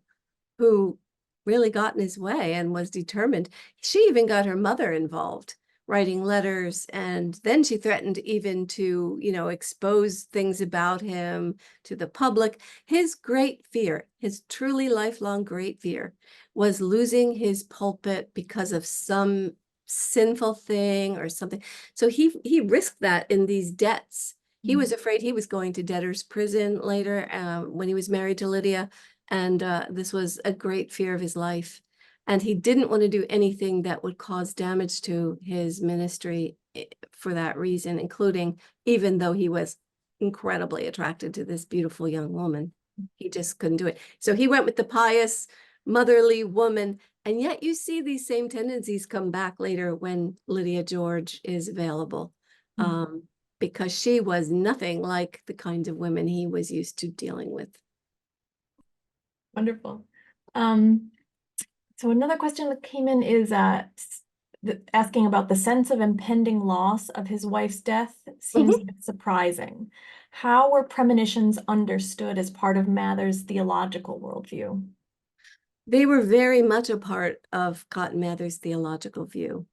Speaker 2: who really got in his way and was determined. She even got her mother involved, writing letters, and then she threatened even to, you know, expose things about him to the public. His great fear, his truly lifelong great fear, was losing his pulpit because of some sinful thing or something. So he risked that in these debts. He was afraid he was going to debtor's prison later when he was married to Lydia. And this was a great fear of his life. And he didn't want to do anything that would cause damage to his ministry for that reason, including even though he was incredibly attracted to this beautiful young woman. He just couldn't do it. So he went with the pious, motherly woman. And yet you see these same tendencies come back later when Lydia George is available. Because she was nothing like the kinds of women he was used to dealing with.
Speaker 1: Wonderful. So another question that came in is asking about the sense of impending loss of his wife's death seems a bit surprising. How were premonitions understood as part of Mather's theological worldview?
Speaker 2: They were very much a part of Cotton Mather's theological view.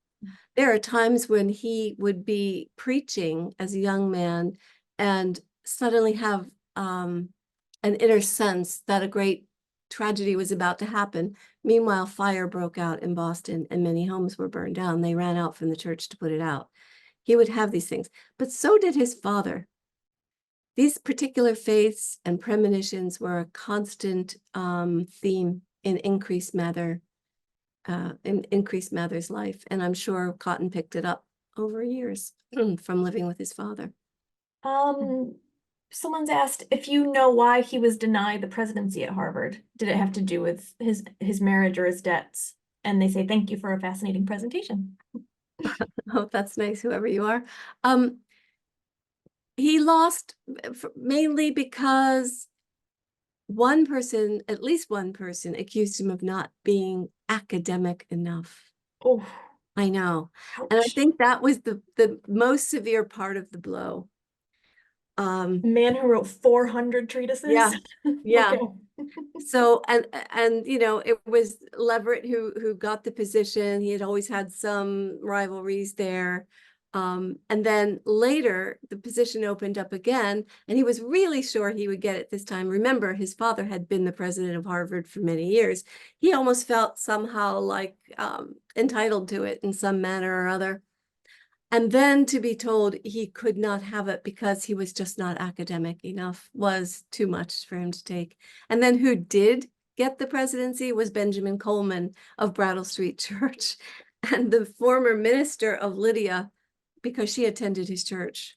Speaker 2: There are times when he would be preaching as a young man and suddenly have an inner sense that a great tragedy was about to happen. Meanwhile, fire broke out in Boston and many homes were burned down. They ran out from the church to put it out. He would have these things, but so did his father. These particular faiths and premonitions were a constant theme in Increase Mather's life, and I'm sure Cotton picked it up over years from living with his father.
Speaker 1: Someone's asked if you know why he was denied the presidency at Harvard. Did it have to do with his marriage or his debts? And they say, thank you for a fascinating presentation.
Speaker 2: Oh, that's nice, whoever you are. He lost mainly because at least one person, accused him of not being academic enough.
Speaker 1: Oh,
Speaker 2: I know.
Speaker 1: ouch.
Speaker 2: And I think that was the most severe part of the blow.
Speaker 1: Man who wrote 400 treatises?
Speaker 2: Yeah, yeah.
Speaker 1: Okay.
Speaker 2: So, and you know, it was Leverett who got the position. He had always had some rivalries there. And then later the position opened up again, and he was really sure he would get it this time. Remember, his father had been the president of Harvard for many years. He almost felt somehow like entitled to it in some manner or other. And then to be told he could not have it because he was just not academic enough was too much for him to take. And then who did get the presidency was Benjamin Coleman of Brattle Street Church and the former minister of Lydia, because she attended his church.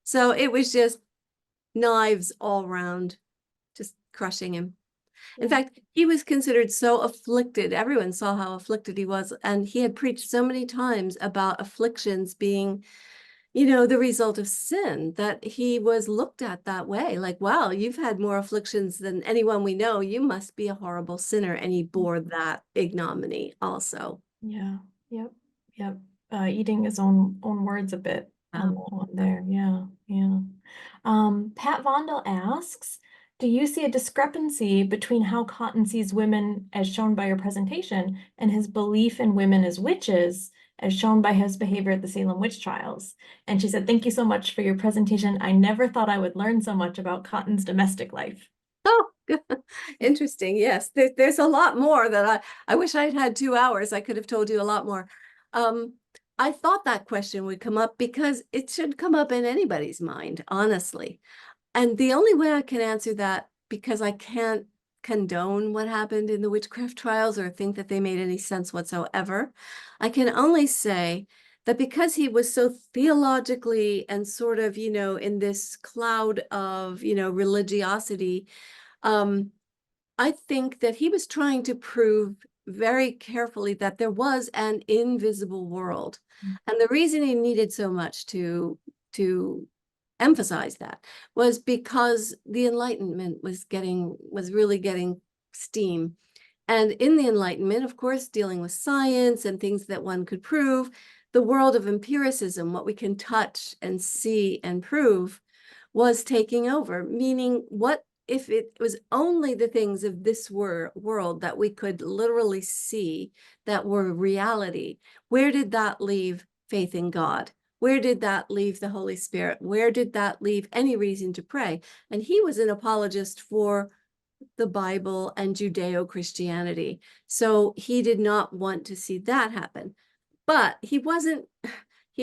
Speaker 2: So it was just knives all around, just crushing him. In fact, he was considered so afflicted. Everyone saw how afflicted he was. And he had preached so many times about afflictions being, you know, the result of sin, that he was looked at that way. Like, wow, you've had more afflictions than anyone we know. You must be a horrible sinner. And he bore that ignominy also.
Speaker 1: Yeah, yep, yep. Eating his own words a bit on that one there. Yeah, yeah. Pat Vondel asks, do you see a discrepancy between how Cotton sees women as shown by your presentation and his belief in women as witches as shown by his behavior at the Salem witch trials? And she said, thank you so much for your presentation. I never thought I would learn so much about Cotton's domestic life.
Speaker 2: Oh, interesting. Yes, there's a lot more that I wish I'd had 2 hours. I could have told you a lot more. I thought that question would come up because it should come up in anybody's mind, honestly. And the only way I can answer that, because I can't condone what happened in the witchcraft trials or think that they made any sense whatsoever, I can only say that because he was so theologically and sort of, you know, in this cloud of, you know, religiosity, I think that he was trying to prove very carefully that there was an invisible world. And the reason he needed so much to emphasize that was because the Enlightenment was really getting steam. And in the Enlightenment, of course, dealing with science and things that one could prove, the world of empiricism, what we can touch and see and prove, was taking over, meaning what if it was only the things of this world that we could literally see that were reality? Where did that leave faith in God? Where did that leave the Holy Spirit? Where did that leave any reason to pray? And he was an apologist for the Bible and Judeo-Christianity. So he did not want to see that happen. But he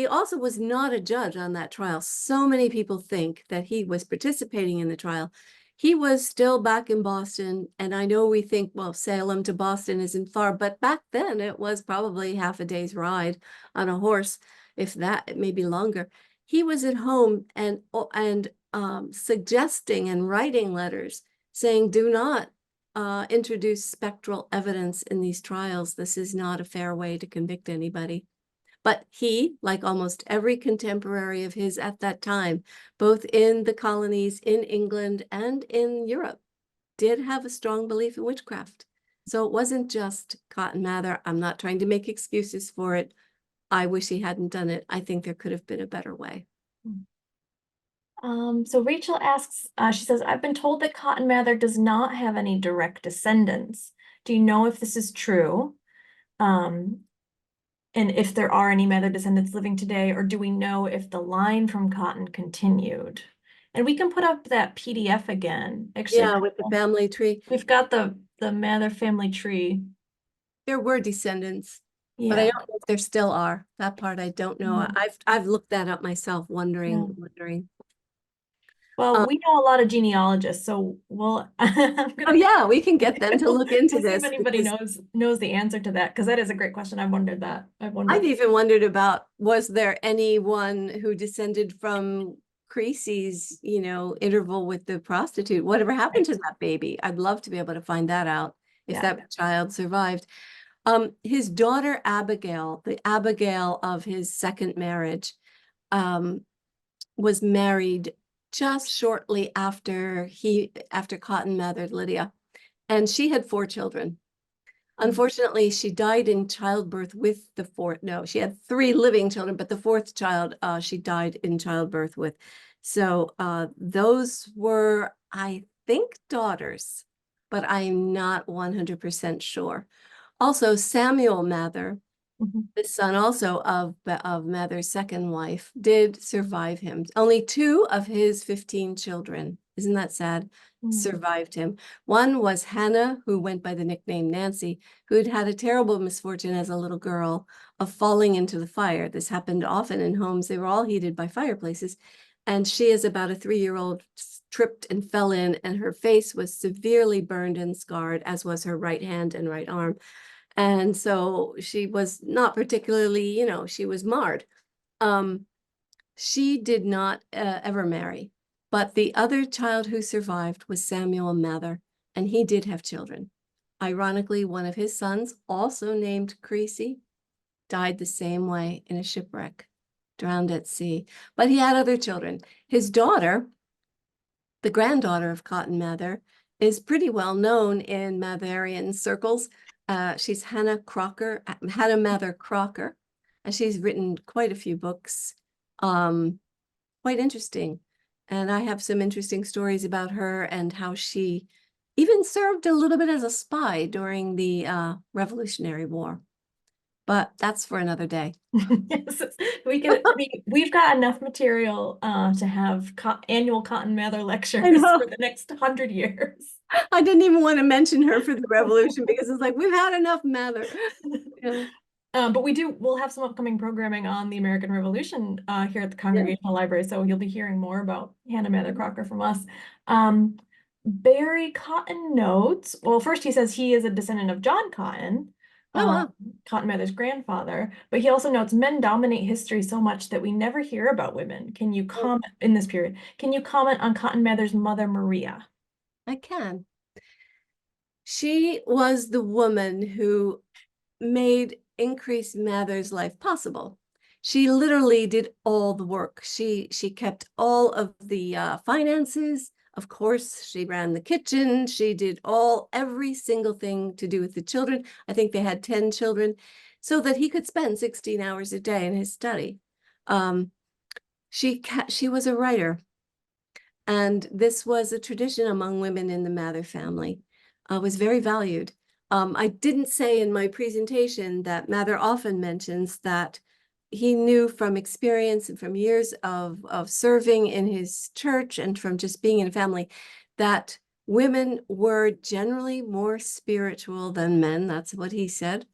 Speaker 2: also was not a judge on that trial. So many people think that he was participating in the trial. He was still back in Boston. And I know we think, well, Salem to Boston isn't far, but back then it was probably half a day's ride on a horse, if that, maybe longer. He was at home and suggesting and writing letters saying, do not introduce spectral evidence in these trials. This is not a fair way to convict anybody. But he, like almost every contemporary of his at that time, both in the colonies, in England, and in Europe, did have a strong belief in witchcraft. So it wasn't just Cotton Mather. I'm not trying to make excuses for it. I wish he hadn't done it. I think there could have been a better way.
Speaker 1: So Rachel asks, she says, I've been told that Cotton Mather does not have any direct descendants. Do you know if this is true? And if there are any Mather descendants living today, or do we know if the line from Cotton continued? And we can put up that PDF again. Actually,
Speaker 2: Yeah, with the family tree.
Speaker 1: we've got the Mather family tree.
Speaker 2: There were descendants, but I
Speaker 1: Yeah.
Speaker 2: don't know if there still are. That part I don't know.
Speaker 1: Mhm.
Speaker 2: I've looked that up myself,
Speaker 1: Yeah.
Speaker 2: wondering.
Speaker 1: Well,
Speaker 2: Um,
Speaker 1: we know a lot of genealogists, so we'll I'm
Speaker 2: oh
Speaker 1: gonna
Speaker 2: yeah, we can get them to look into
Speaker 1: we'll see if
Speaker 2: this
Speaker 1: anybody
Speaker 2: because
Speaker 1: knows the answer to that, because that is a great question. I've wondered that. I've
Speaker 2: I've
Speaker 1: wondered.
Speaker 2: even wondered about, was there anyone who descended from Creasy's, interval with the prostitute? Whatever happened
Speaker 1: Right.
Speaker 2: to that baby? I'd love to be able to find that out if
Speaker 1: Yeah.
Speaker 2: that child survived. His daughter Abigail, the Abigail of his second marriage, um, was married just shortly after Cotton mothered Lydia, and she had 4 children. Unfortunately, she died in childbirth with the fourth. No, she had 3 living children, but the fourth child, she died in childbirth with. So those were, I think, daughters, but I'm not 100% sure. Also, Samuel Mather,
Speaker 1: Mhm.
Speaker 2: the son also of Mather's second wife, did survive him. Only 2 of his 15 children, isn't that sad,
Speaker 1: Mm.
Speaker 2: survived him. One was Hannah, who went by the nickname Nancy, who had had a terrible misfortune as a little girl of falling into the fire. This happened often in homes. They were all heated by fireplaces. And she, as about a 3-year-old, tripped and fell in, and her face was severely burned and scarred, as was her right hand and right arm. And so she was not particularly, she was marred. Um, she did not ever marry, but the other child who survived was Samuel Mather, and he did have children. Ironically, one of his sons, also named Creasy, died the same way in a shipwreck, drowned at sea. But he had other children. His daughter, the granddaughter of Cotton Mather, is pretty well known in Matherian circles. She's Hannah Mather Crocker, and she's written quite a few books, quite interesting. And I have some interesting stories about her and how she even served a little bit as a spy during the Revolutionary War. But that's for another day.
Speaker 1: Yes, we've got enough material to have annual Cotton Mather
Speaker 2: I
Speaker 1: lectures for
Speaker 2: know.
Speaker 1: the next 100 years.
Speaker 2: I didn't even want to mention her for the revolution because it's like we've had enough Mather. Yeah.
Speaker 1: But we'll have some upcoming programming on the American Revolution here at the
Speaker 2: Yeah.
Speaker 1: Congregational Library, so you'll be hearing more about Hannah Mather Crocker from us. Um, Barry Cotton notes, well, first he says he is a descendant of John Cotton,
Speaker 2: Oh,
Speaker 1: um,
Speaker 2: wow.
Speaker 1: Cotton Mather's grandfather, but he also notes men dominate history so much that we never hear about women. Can you comment in this period? Can you comment on Cotton Mather's mother, Maria?
Speaker 2: I can. She was the woman who made increased Mather's life possible. She literally did all the work. She kept all of the finances. Of course, she ran the kitchen. She did every single thing to do with the children. I think they had 10 children, so that he could spend 16 hours a day in his study. Um, she was a writer, and this was a tradition among women in the Mather family. Was very valued. I didn't say in my presentation that Mather often mentions that he knew from experience and from years of serving in his church and from just being in a family that women were generally more spiritual than men. That's what he said.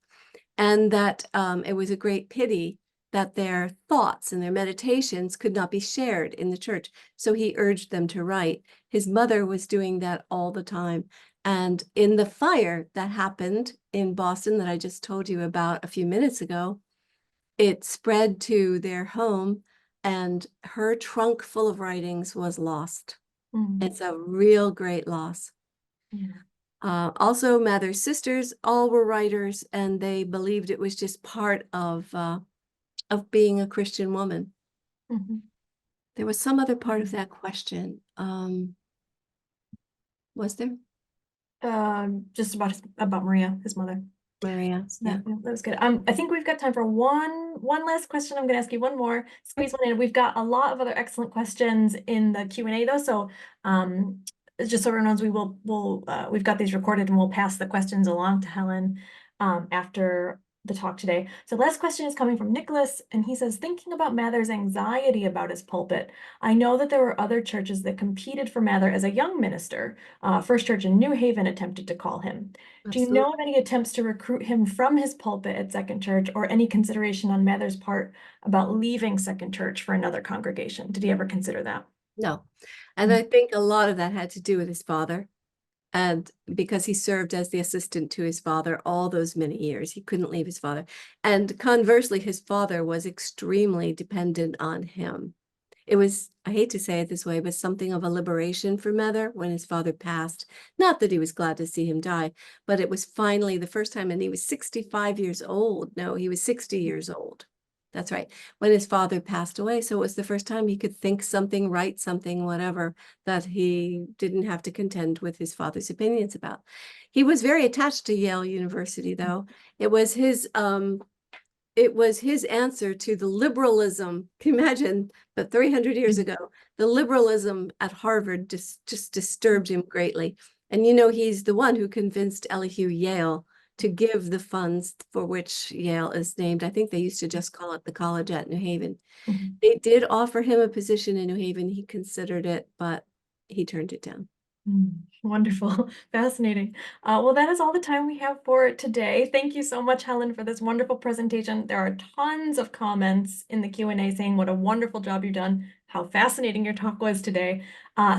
Speaker 2: And that it was a great pity that their thoughts and their meditations could not be shared in the church. So he urged them to write. His mother was doing that all the time. And in the fire that happened in Boston that I just told you about a few minutes ago, it spread to their home, and her trunk full of writings was lost.
Speaker 1: Mm,
Speaker 2: It's a real great loss.
Speaker 1: yeah.
Speaker 2: Also, Mather's sisters all were writers, and they believed it was just part of being a Christian woman.
Speaker 1: Mhm.
Speaker 2: There was some other part of that question. Was there?
Speaker 1: Just about Maria, his mother.
Speaker 2: Maria? Yeah.
Speaker 1: That was good. I think we've got time for one last question. I'm going to ask you one more. Squeeze one in. We've got a lot of other excellent questions in the Q&A though, so just so everyone knows, we've got these recorded and we'll pass the questions along to Helen after the talk today. So last question is coming from Nicholas, and he says, thinking about Mather's anxiety about his pulpit, I know that there were other churches that competed for Mather as a young minister. First Church in New Haven attempted to call him. Do you know of any attempts to recruit him from his pulpit at Second Church, or any consideration on Mather's part about leaving Second Church for another congregation? Did he ever consider that?
Speaker 2: No. And I think a lot of that had to do with his father. And because he served as the assistant to his father all those many years, he couldn't leave his father. And conversely, his father was extremely dependent on him. It was, I hate to say it this way, but something of a liberation for Mather when his father passed. Not that he was glad to see him die, but it was finally the first time, and he was 65 years old. No, he was 60 years old. That's right. When his father passed away. So it was the first time he could think something, write something, whatever, that he didn't have to contend with his father's opinions about. He was very attached to Yale University, though. It was his answer to the liberalism. Can you imagine? But 300 years ago, the liberalism at Harvard just disturbed him greatly. And he's the one who convinced Elihu Yale to give the funds for which Yale is named. I think they used to just call it the college at New Haven.
Speaker 1: Mhm.
Speaker 2: They did offer him a position in New Haven. He considered it, but he turned it down.
Speaker 1: Wonderful. Fascinating. Well, that is all the time we have for today. Thank you so much, Helen, for this wonderful presentation. There are tons of comments in the Q&A saying what a wonderful job you've done, how fascinating your talk was today.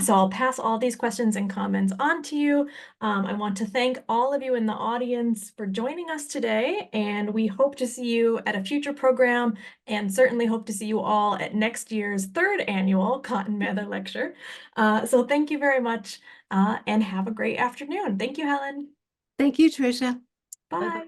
Speaker 1: So I'll pass all these questions and comments on to you. I want to thank all of you in the audience for joining us today, and we hope to see you at a future program, and certainly hope to see you all at next year's 3rd annual Cotton Mather Lecture. So thank you very much. And have a great afternoon. Thank you, Helen.
Speaker 2: Thank you, Tricia.
Speaker 1: Bye.
Speaker 2: Bye-bye.